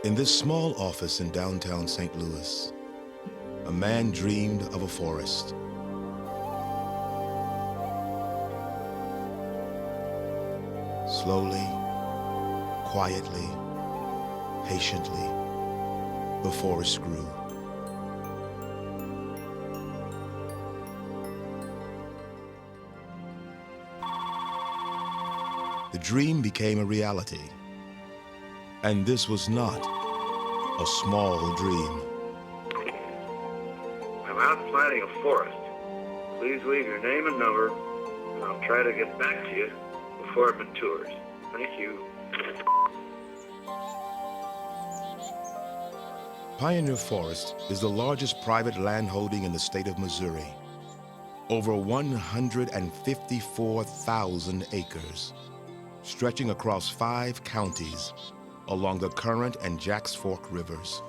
In this small office in downtown St. Louis, a man dreamed of a forest. Slowly, quietly, patiently, the forest grew. The dream became a reality, and this was not a small dream. I'm out planting a forest. Please leave your name and number, and I'll try to get back to you before it matures. Thank you. Pioneer Forest is the largest private land holding in the state of Missouri. Over 154,000 acres, stretching across 5 counties along the Current and Jacks Fork rivers,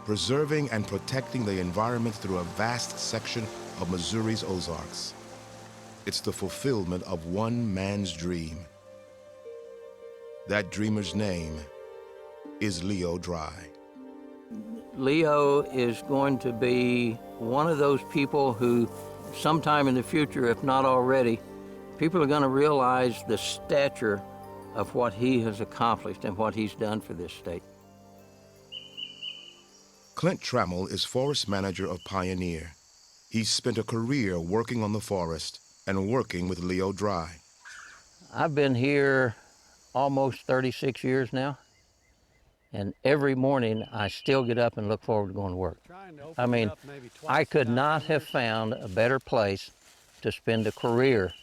preserving and protecting the environment through a vast section of Missouri's Ozarks. It's the fulfillment of one man's dream. That dreamer's name is Leo Dry. Leo is going to be one of those people who, sometime in the future, if not already, people are going to realize the stature of what he has accomplished and what he's done for this state. Clint Trammell is forest manager of Pioneer. He's spent a career working on the forest and working with Leo Dry. I've been here almost 36 years now, and every morning I still get up and look forward to going to work. I mean, I could not have found a better place to spend a career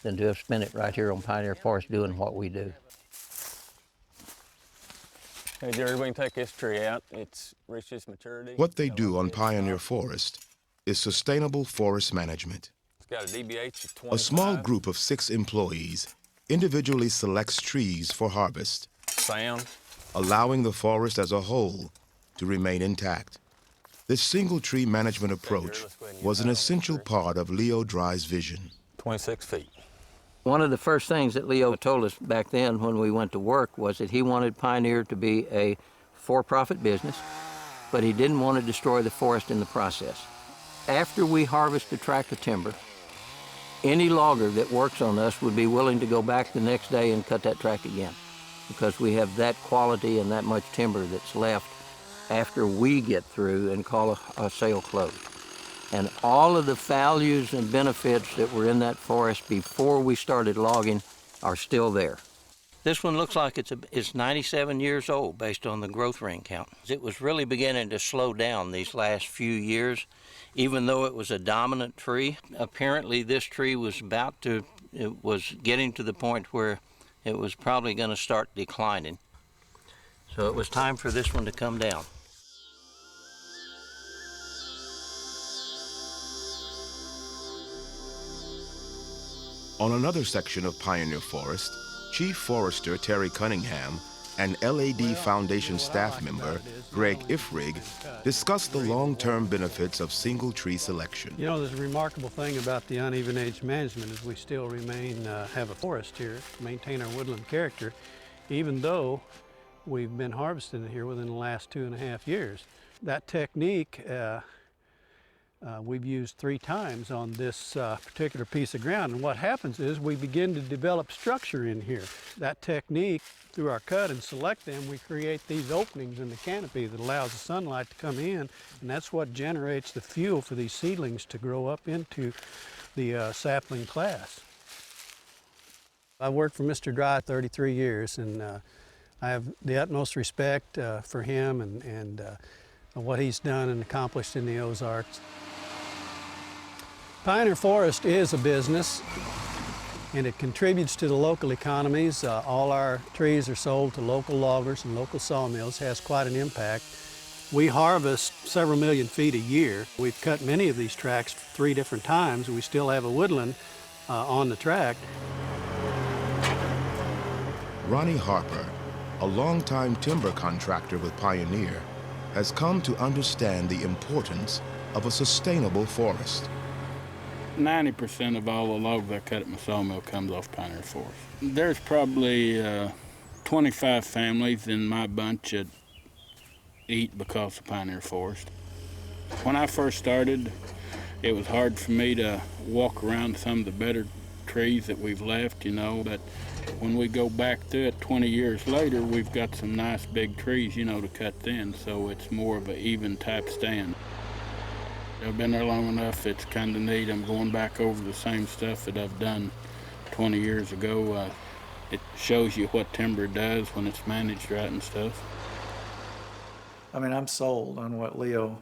than to have spent it right here on Pioneer Forest doing what we do. Hey Jerry, we can take this tree out. It's reached its maturity. What they do on Pioneer Forest is sustainable forest management. It's got a DBH of 25. A small group of 6 employees individually selects trees for harvest, Sound. allowing the forest as a whole to remain intact. This single tree management approach was an essential part of Leo Dry's vision. 26 feet. One of the first things that Leo told us back then when we went to work was that he wanted Pioneer to be a for-profit business, but he didn't want to destroy the forest in the process. After we harvest the tract of timber, any logger that works on us would be willing to go back the next day and cut that tract again, because we have that quality and that much timber that's left after we get through and call a sale closed. And all of the values and benefits that were in that forest before we started logging are still there. This one looks like it's 97 years old based on the growth ring count. It was really beginning to slow down these last few years, even though it was a dominant tree. Apparently this tree was getting to the point where it was probably going to start declining. So it was time for this one to come down. On another section of Pioneer Forest, Chief Forester Terry Cunningham and LAD Foundation staff member Greg Ifrig discussed the long-term benefits of single tree selection. You know, there's a remarkable thing about the uneven age management is we still have a forest here, maintain our woodland character, even though we've been harvesting it here within the last 2.5 years. That technique we've used 3 times on this particular piece of ground, and what happens is we begin to develop structure in here. That technique, through our cut and select them, we create these openings in the canopy that allows the sunlight to come in, and that's what generates the fuel for these seedlings to grow up into the sapling class. I've worked for Mr. Dry 33 years, and I have the utmost respect for him and what he's done and accomplished in the Ozarks. Pioneer Forest is a business, and it contributes to the local economies. All our trees are sold to local loggers and local sawmills. It has quite an impact. We harvest several million feet a year. We've cut many of these tracts 3 different times. We still have a woodland on the tract. Ronnie Harper, a longtime timber contractor with Pioneer, has come to understand the importance of a sustainable forest. 90% of all the logs I cut at my sawmill comes off Pioneer Forest. There's probably 25 families in my bunch that eat because of Pioneer Forest. When I first started, it was hard for me to walk around some of the better trees that we've left, but when we go back through it 20 years later, we've got some nice big trees, to cut thin, so it's more of an even type stand. I've been there long enough, it's kind of neat. I'm going back over the same stuff that I've done 20 years ago. It shows you what timber does when it's managed right and stuff. I mean, I'm sold on what Leo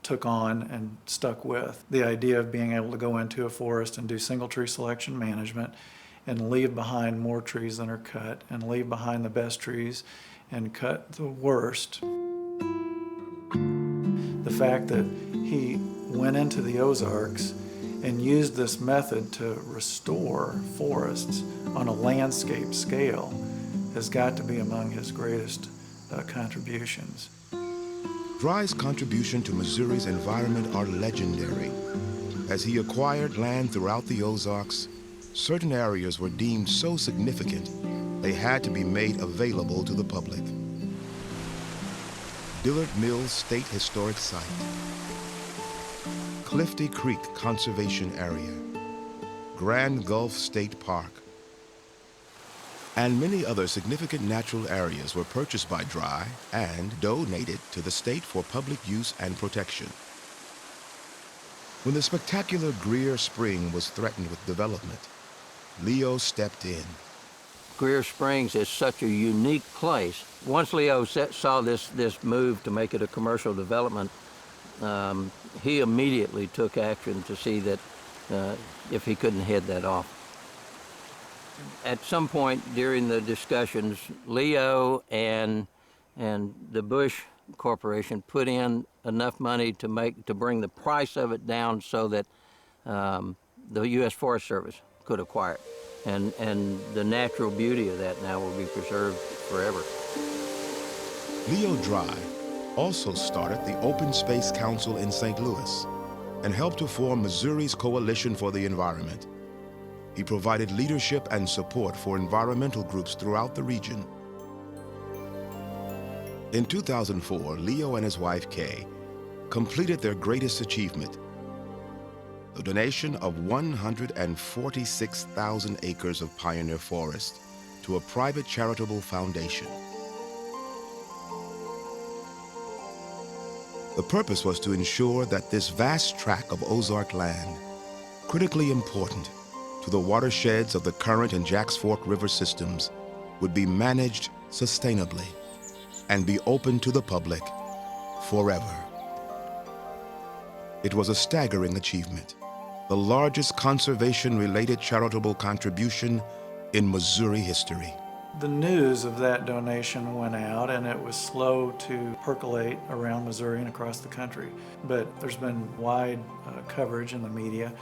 took on and stuck with. The idea of being able to go into a forest and do single tree selection management and leave behind more trees than are cut and leave behind the best trees and cut the worst. The fact that he went into the Ozarks and used this method to restore forests on a landscape scale has got to be among his greatest contributions. Dry's contribution to Missouri's environment are legendary. As he acquired land throughout the Ozarks, certain areas were deemed so significant they had to be made available to the public. Dillard Mills State Historic Site, Clifty Creek Conservation Area, Grand Gulf State Park, and many other significant natural areas were purchased by Dry and donated to the state for public use and protection. When the spectacular Greer Spring was threatened with development, Leo stepped in. Greer Springs is such a unique place. Once Leo saw this move to make it a commercial development, he immediately took action to see that if he couldn't head that off. At some point during the discussions, Leo and the Bush Corporation put in enough money to bring the price of it down so that the U.S. Forest Service could acquire it. And the natural beauty of that now will be preserved forever. Leo Dry also started the Open Space Council in St. Louis and helped to form Missouri's Coalition for the Environment. He provided leadership and support for environmental groups throughout the region. In 2004, Leo and his wife, Kay, completed their greatest achievement, the donation of 146,000 acres of pioneer forest to a private charitable foundation. The purpose was to ensure that this vast tract of Ozark land, critically important to the watersheds of the Current and Jacks Fork River systems, would be managed sustainably and be open to the public forever. It was a staggering achievement, the largest conservation-related charitable contribution in Missouri history. The news of that donation went out, and it was slow to percolate around Missouri and across the country. But there's been wide coverage in the media,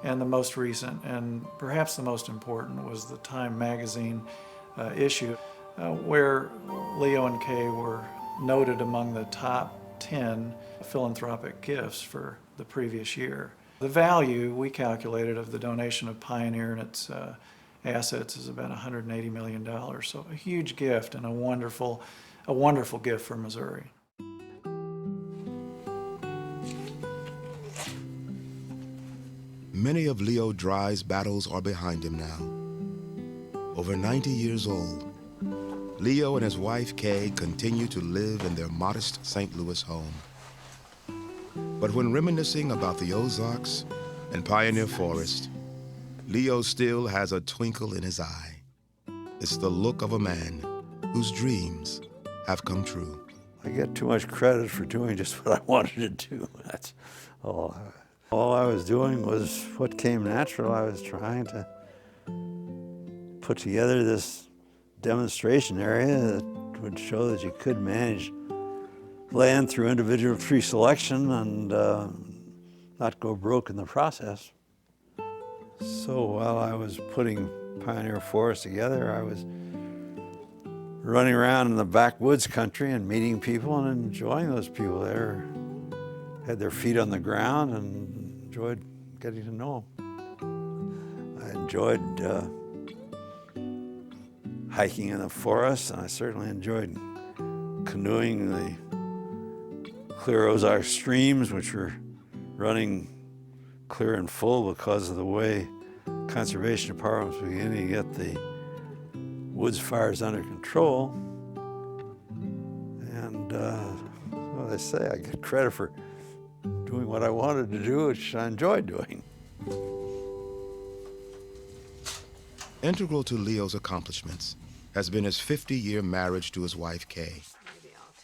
and the most recent, and perhaps the most important, was the Time magazine issue, where Leo and Kay were noted among the top 10 philanthropic gifts for the previous year. The value we calculated of the donation of Pioneer and its assets is about $180 million. So a huge gift and a wonderful gift for Missouri. Many of Leo Dry's battles are behind him now. Over 90 years old, Leo and his wife Kay continue to live in their modest St. Louis home. But when reminiscing about the Ozarks and Pioneer Forest, Leo still has a twinkle in his eye. It's the look of a man whose dreams have come true. I get too much credit for doing just what I wanted to do. That's all. All I was doing was what came natural. I was trying to put together this demonstration area that would show that you could manage land through individual tree selection and not go broke in the process. So while I was putting Pioneer Forest together, I was running around in the backwoods country and meeting people and enjoying those people there. Had their feet on the ground and enjoyed getting to know them. I enjoyed hiking in the forest, and I certainly enjoyed canoeing the clear Ozark streams, which were running clear and full because of the way conservation department was beginning to get the woods fires under control. And well, they say I get credit for doing what I wanted to do, which I enjoyed doing. Integral to Leo's accomplishments has been his 50-year marriage to his wife, Kay,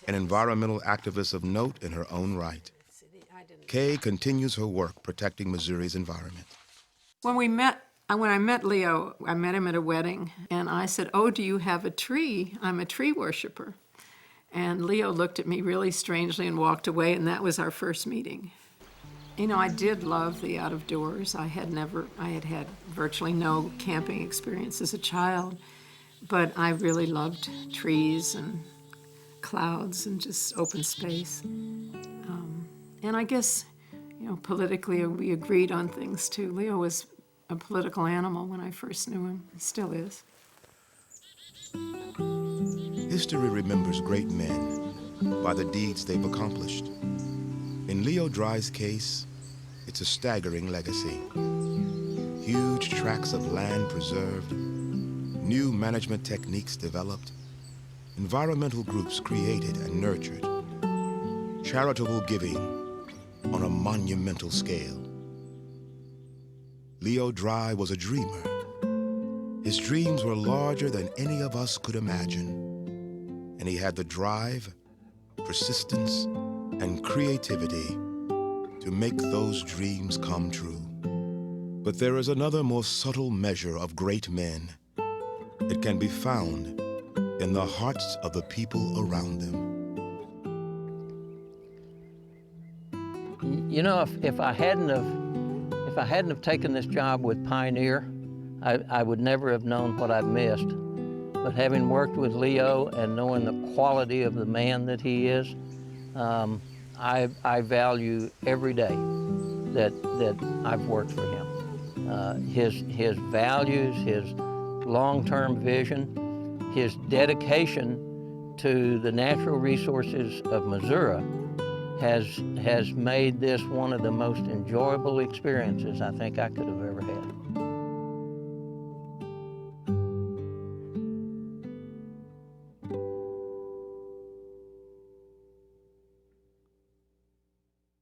an environmental activist of note in her own right. Kay continues her work protecting Missouri's environment. When I met Leo, I met him at a wedding, and I said, "Oh, do you have a tree? I'm a tree worshiper." And Leo looked at me really strangely and walked away, and that was our first meeting. You know, I did love the out of doors. I had had virtually no camping experience as a child, but I really loved trees and clouds and just open space. And I guess, you know, politically we agreed on things too. Leo was a political animal when I first knew him. He still is. History remembers great men by the deeds they've accomplished. In Leo Dry's case, it's a staggering legacy. Huge tracts of land preserved, new management techniques developed, environmental groups created and nurtured, charitable giving on a monumental scale. Leo Dry was a dreamer. His dreams were larger than any of us could imagine, and he had the drive, persistence, and creativity to make those dreams come true. But there is another more subtle measure of great men. It can be found in the hearts of the people around them. You know, if I hadn't have taken this job with Pioneer, I would never have known what I've missed. But having worked with Leo and knowing the quality of the man that he is, I value every day that I've worked for him. His values, his long-term vision, his dedication to the natural resources of Missouri has made this one of the most enjoyable experiences I think I could have ever had.